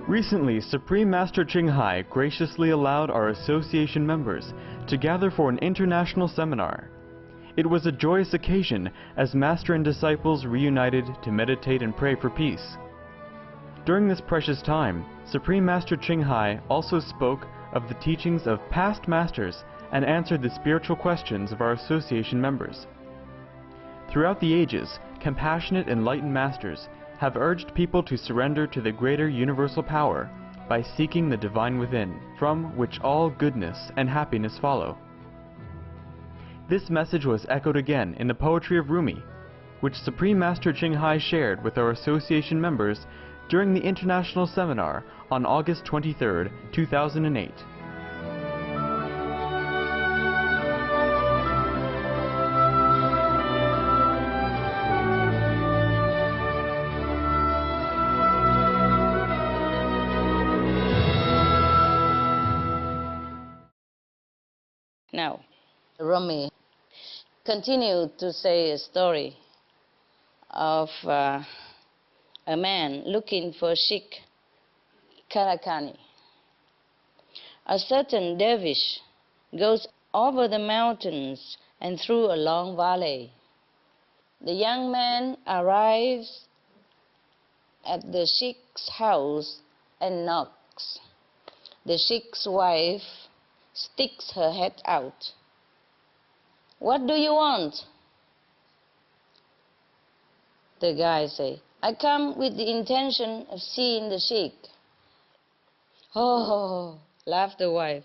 Recently, Supreme Master Qinghai graciously allowed our association members to gather for an international seminar. It was a joyous occasion as Master and disciples reunited to meditate and pray for peace. During this precious time, Supreme Master Qinghai also spoke of the teachings of past masters and answered the spiritual questions of our association members. Throughout the ages, compassionate enlightened masters have urged people to surrender to the greater universal power by seeking the divine within, from which all goodness and happiness follow. This message was echoed again in the Poetry of Rumi, which Supreme Master Qinghai shared with our association members during the international seminar on August 23, 2008. Now, Rumi continued to say a story of a man looking for Sheikh Karakani. A certain dervish goes over the mountains and through a long valley. The young man arrives at the Sheikh's house and knocks. The Sheikh's wife sticks her head out. "What do you want?" The guy say, "I come with the intention of seeing the Sheikh." "Oh," laughed the wife,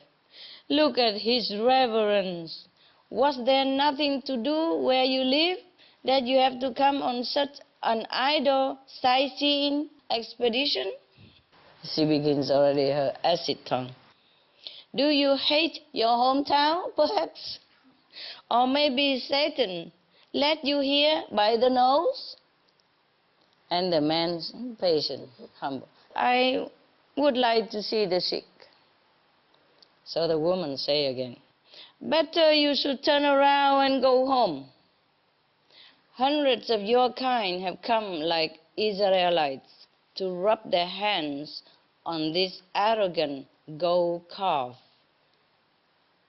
"look at his reverence. Was there nothing to do where you live that you have to come on such an idle sightseeing expedition?" She begins already her acid tongue. "Do you hate your hometown, perhaps? Or maybe Satan led you here by the nose?" And the man's patient, humble. "I would like to see the Sheikh." So the woman say again, "Better you should turn around and go home. Hundreds of your kind have come like Israelites to rub their hands on this arrogant gold calf.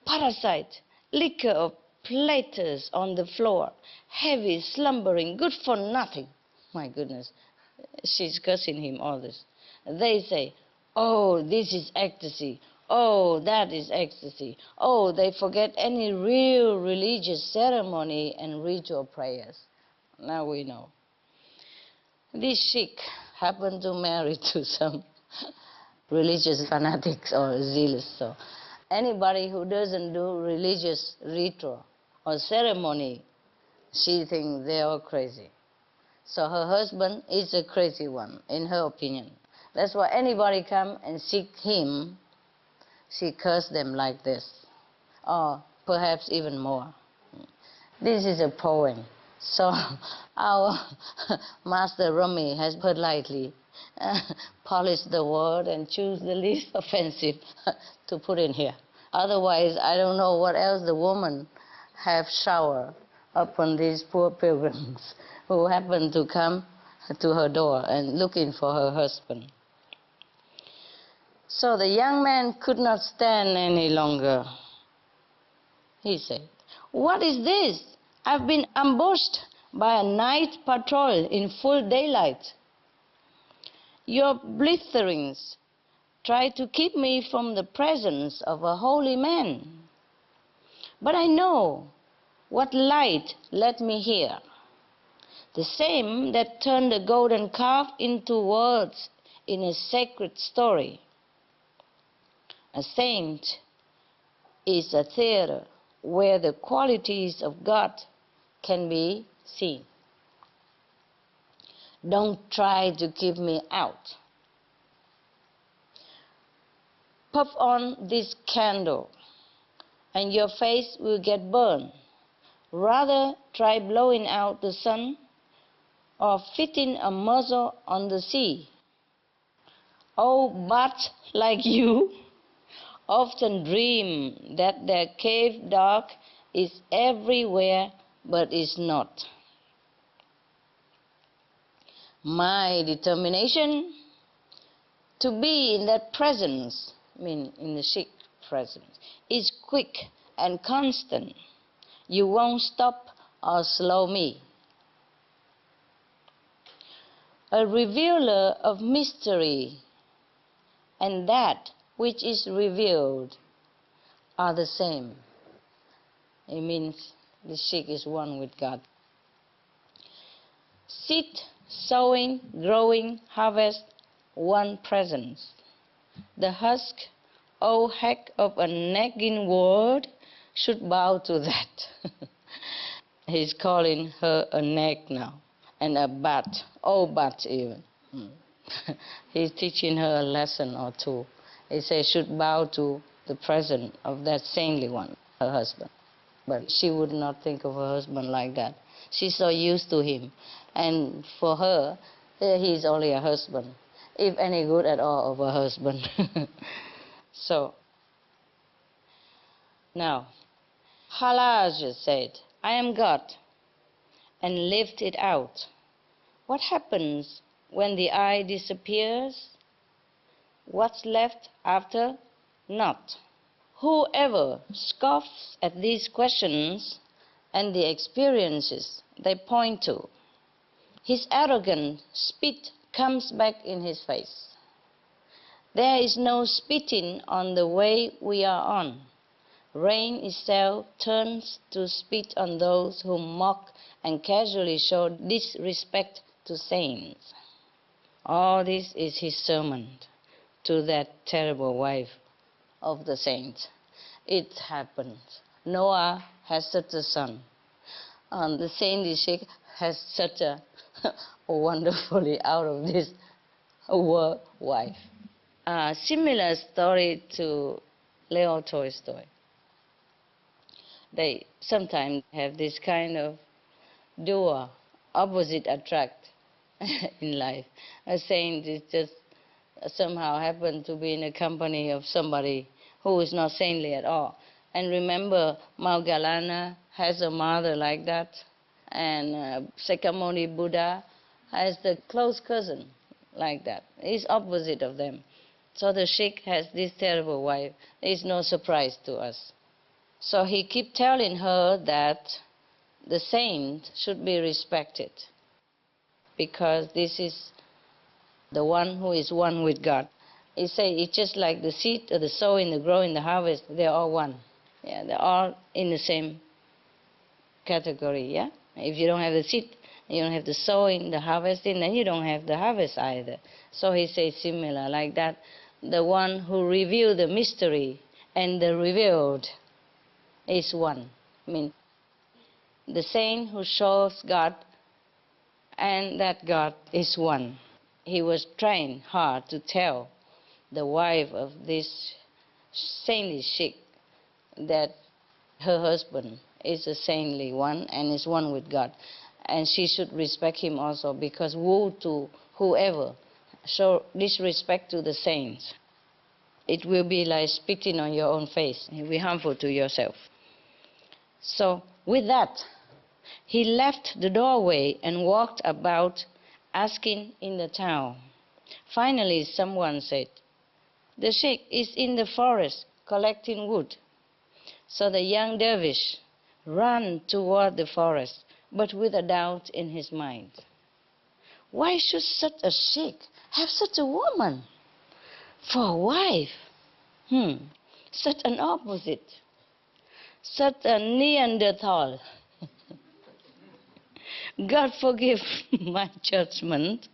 Parasite, liquor of platters on the floor, heavy, slumbering, good for nothing." My goodness, she's cursing him all this. They say, "Oh, this is ecstasy. Oh, that is ecstasy. Oh, they forget any real religious ceremony and ritual prayers." Now we know. This Sheikh happened to marry to some religious fanatics or zealots. So anybody who doesn't do religious ritual or ceremony, she thinks they're all crazy. So her husband is a crazy one, in her opinion. That's why anybody come and seek him, she curses them like this, or perhaps even more. This is a poem. So our Master Rumi has politely polished the word and choose the least offensive to put in here. Otherwise, I don't know what else the woman have showered upon these poor pilgrims who happen to come to her door and looking for her husband. So the young man could not stand any longer. He said, "What is this? I've been ambushed by a night patrol in full daylight. Your blitherings try to keep me from the presence of a holy man. But I know what light led me here, the same that turned the golden calf into words in a sacred story. A saint is a theater where the qualities of God can be seen. Don't try to keep me out. Puff on this candle and your face will get burned. Rather try blowing out the sun or fitting a muzzle on the sea. Oh, but like you often dream that their cave dark is everywhere but is not. My determination To be in that presence, I mean in the Sikh presence, is quick and constant. You won't stop or slow me. A revealer of mystery and that which is revealed are the same. It means the Sikh is one with God. Seed, sowing, growing, harvest, one presence. The husk, oh heck of a nagging word, should bow to that. He's calling her a nag now, and a bat, oh bat even. He's teaching her a lesson or two. He says should bow to the presence of that saintly one, her husband. But she would not think of her husband like that. She's so used to him. And for her, he's only a husband, if any good at all of a husband. So, now, Halaj said, I am God, and lived it out. What happens when the I disappears? What's left after? Not. Whoever scoffs at these questions and the experiences they point to, his arrogant spit comes back in his face. There is no spitting on the way we are on. Rain itself turns to spit on those who mock and casually show disrespect to saints. All this is his sermon to that terrible wife of the saints. It happened. Noah has such a son. And the saintly Sikh has such a wonderfully out of this world wife. Similar story to Leo Tolstoy. They sometimes have this kind of dual, opposite attract in life. A saint is just somehow happened to be in a company of somebody who is not saintly at all. And remember, Maugalana has a mother like that, and Sakyamuni Buddha has the close cousin like that. He's opposite of them. So the Sikh has this terrible wife. It's no surprise to us. So he keep telling her that the saint should be respected because this is the one who is one with God. He say it's just like the seed, the sowing, the growing, the harvest, they're all one. Yeah, they're all in the same category, yeah? If you don't have the seed, you don't have the sowing, the harvesting, then you don't have the harvest either. So he says similar, like that. The one who revealed the mystery and the revealed is one. I mean, the saint who shows God and that God is one. He was trying hard to tell the wife of this saintly Sikh that her husband is a saintly one and is one with God. And she should respect him also, because woe to whoever show disrespect to the saints. It will be like spitting on your own face. It will be harmful to yourself. So with that, he left the doorway and walked about asking in the town. Finally, someone said, the Sikh is in the forest collecting wood. So the young dervish ran toward the forest, but with a doubt in his mind. Why should such a Sikh have such a woman for a wife? Such an opposite, such a Neanderthal. God forgive my judgment.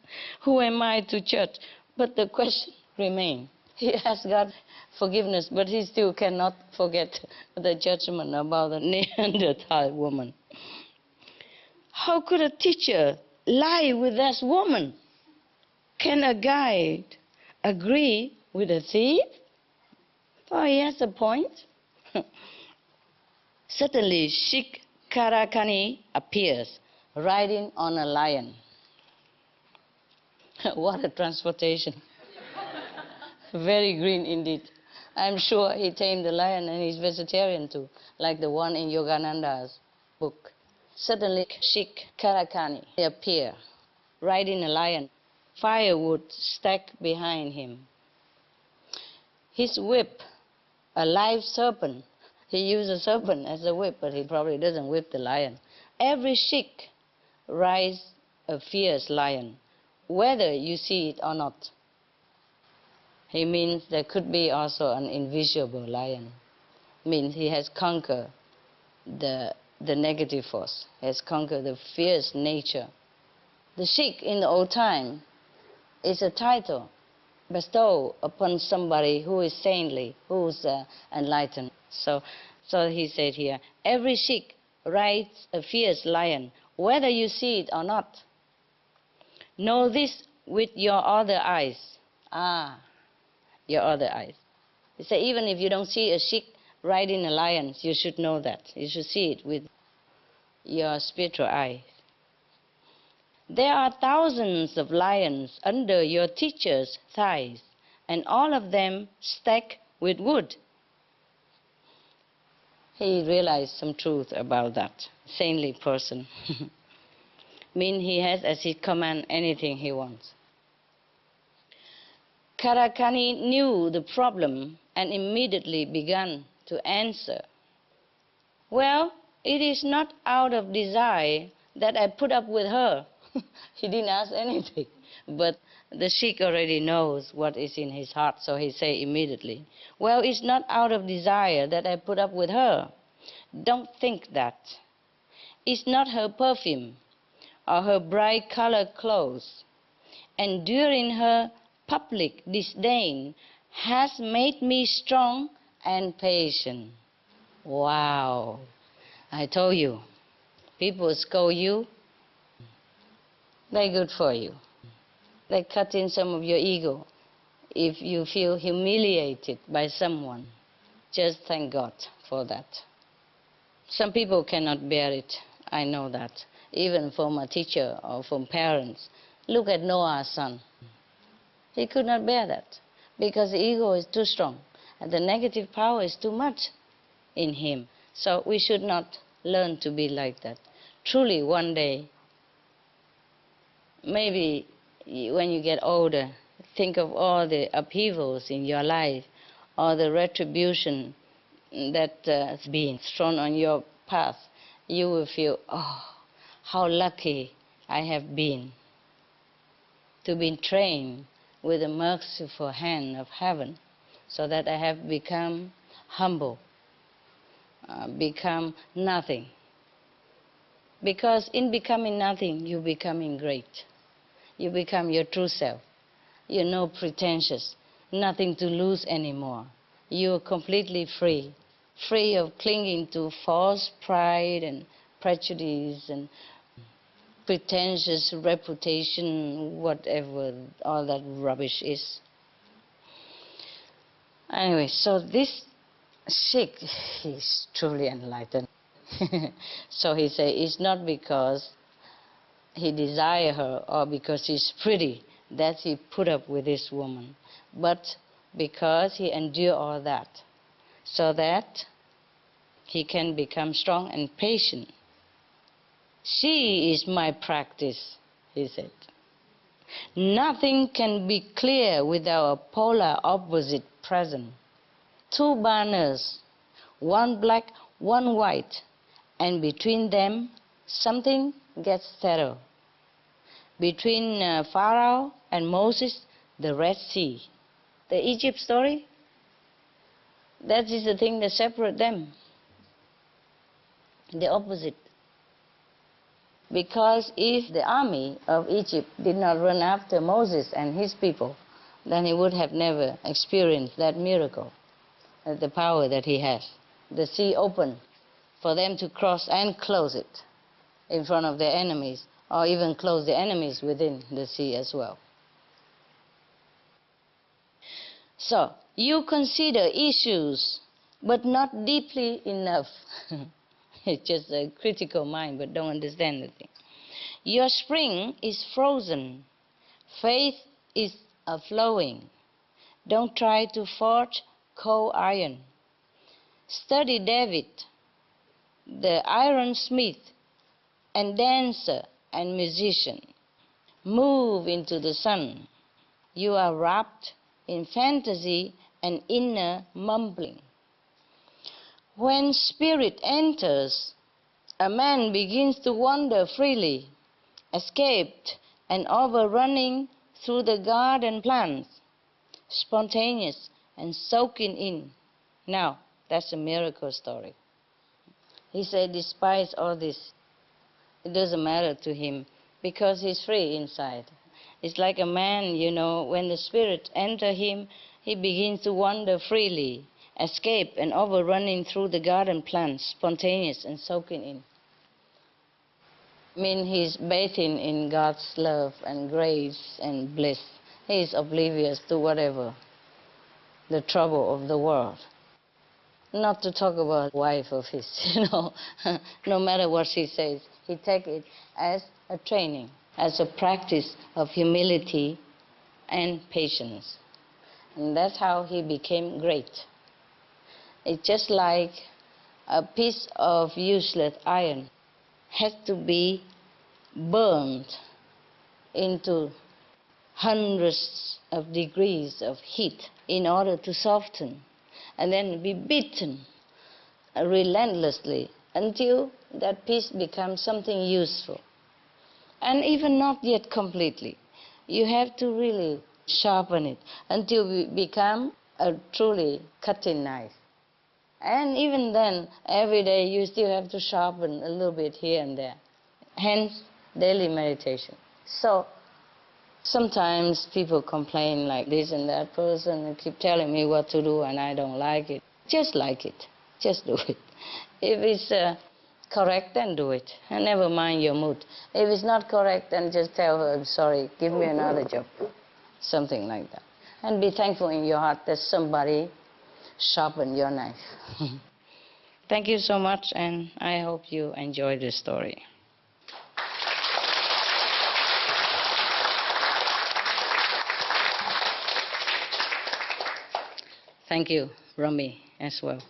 Who am I to judge? But the question remains. He asked God forgiveness, but he still cannot forget the judgment about the Neanderthal woman. How could a teacher lie with that woman? Can a guide agree with a thief? Oh, he has a point. Suddenly, Sikh Karakani appears, riding on a lion. What a transportation. Very green indeed. I'm sure he tamed the lion and he's vegetarian too, like the one in Yogananda's book. Suddenly, Sikh Karakani appears, riding a lion, firewood stacked behind him. his whip, a live serpent. He used a serpent as a whip, but he probably doesn't whip the lion. Every Sikh rides a fierce lion, whether you see it or not. He means there could be also an invisible lion. Means he has conquered the negative force. He has conquered the fierce nature. The Sikh in the old time is a title bestowed upon somebody who is saintly, who is enlightened. So he said here, every Sikh rides a fierce lion, whether you see it or not. Know this with your other eyes. Your other eyes. He said, even if you don't see a Sikh riding a lion, you should know that. You should see it with your spiritual eye. There are thousands of lions under your teacher's thighs, and all of them stacked with wood. He realized some truth about that saintly person. Mean he has as his command anything he wants. Karakani knew the problem and immediately began to answer. Well, it is not out of desire that I put up with her. He didn't ask anything, but the Sikh already knows what is in his heart, so he say immediately, well, it's not out of desire that I put up with her. Don't think that. It's not her perfume or her bright colored clothes. Enduring her public disdain has made me strong and patient. Wow. I told you, people scold you, they're good for you. They cut in some of your ego. If you feel humiliated by someone, just thank God for that. Some people cannot bear it, I know that. Even from a teacher or from parents. Look at Noah's son. He could not bear that because the ego is too strong and the negative power is too much in him. So we should not learn to be like that. Truly, one day, maybe when you get older, think of all the upheavals in your life or the retribution that has been thrown on your path. You will feel, oh, how lucky I have been to be trained with the merciful hand of heaven, so that I have become humble, become nothing. Because in becoming nothing, you're becoming great. You become your true self. You're no pretentious, nothing to lose anymore. You're completely free, free of clinging to false pride and prejudice and pretentious reputation, whatever all that rubbish is. Anyway, so this Sikh is truly enlightened. So he said, it's not because he desires her or because she's pretty that he put up with this woman, but because he endured all that, so that he can become strong and patient. She is my practice, he said. Nothing can be clear without a polar opposite present. Two banners, one black, one white, and between them something gets settled. Between Pharaoh and Moses, the Red Sea. The Egypt story, that is the thing that separates them. The opposite. Because if the army of Egypt did not run after Moses and his people, then he would have never experienced that miracle, the power that he has. The sea opened for them to cross and close it in front of their enemies, or even close the enemies within the sea as well. So, you consider issues, but not deeply enough. It's just a critical mind, but don't understand the thing. Your spring is frozen. Faith is a-flowing. Don't try to forge cold iron. Study David, the ironsmith and dancer and musician. Move into the sun. You are wrapped in fantasy an inner mumbling. When spirit enters, a man begins to wander freely, escaped and overrunning through the garden plants, spontaneous and soaking in. Now, that's a miracle story. He said, despite all this, it doesn't matter to him because he's free inside. It's like a man, you know, when the spirit enters him, he begins to wander freely, escape and overrunning through the garden plants, spontaneous and soaking in. I mean, he's bathing in God's love and grace and bliss. He's oblivious to whatever, the trouble of the world. Not to talk about wife of his, you know. No matter what she says, he takes it as a training, as a practice of humility and patience. And that's how he became great. It's just like a piece of useless iron has to be burned into hundreds of degrees of heat in order to soften, and then be beaten relentlessly until that piece becomes something useful. And even not yet completely. You have to really sharpen it until it become a truly cutting knife. And even then, every day you still have to sharpen a little bit here and there. Hence, daily meditation. So, sometimes people complain like this and that person and keep telling me what to do and I don't like it. Just like it. Just do it. If it's correct, then do it. And never mind your mood. If it's not correct, then just tell her, I'm sorry, give me another job. Something like that. And be thankful in your heart that somebody sharpened your knife. Thank you so much, and I hope you enjoy this story. Thank you, Rumi, as well,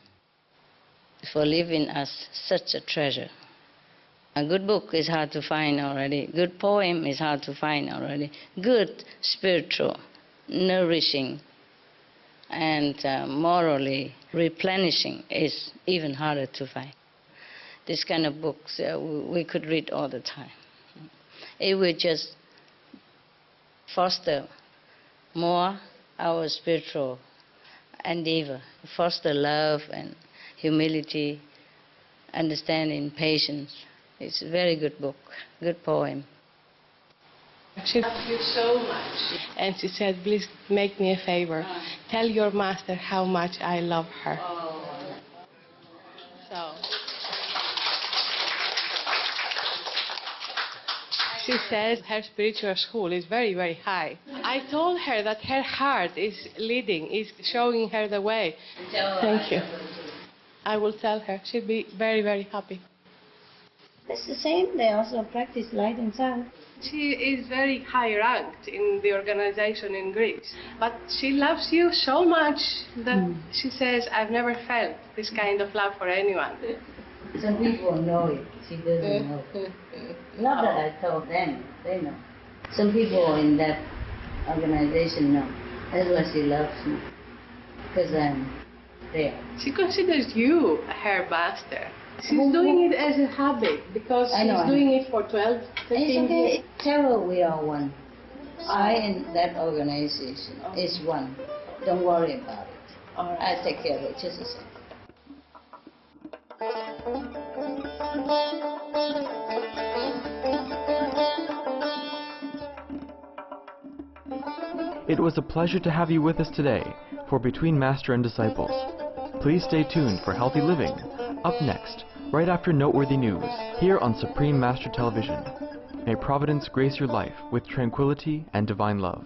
for leaving us such a treasure. A good book is hard to find already. Good poem is hard to find already. Good spiritual, nourishing, and morally replenishing is even harder to find. This kind of books we could read all the time. It will just foster more our spiritual endeavor, foster love and humility, understanding, patience. It's a very good book, good poem. She loved you so much. And she said, please make me a favor. Tell your master how much I love her. So she says her spiritual school is very, very high. I told her that her heart is leading, is showing her the way. Thank you. I will tell her. She'll be very, very happy. It's the same. They also practice light and sound. She is very high ranked in the organization in Greece. But she loves you so much that she says, I've never felt this kind of love for anyone. Some people know it. She doesn't know. Not that I told them. They know. Some people in that organization know. That's why she loves me. Because I'm there. She considers you her master. She's doing it as a habit because she's doing it for 12, 13 years. Tell her we are one. I and that organization is one. Don't worry about it. All right. I'll take care of it. Just a second. It was a pleasure to have you with us today for Between Master and Disciples. Please stay tuned for Healthy Living, up next, right after Noteworthy News, here on Supreme Master Television. May Providence grace your life with tranquility and divine love.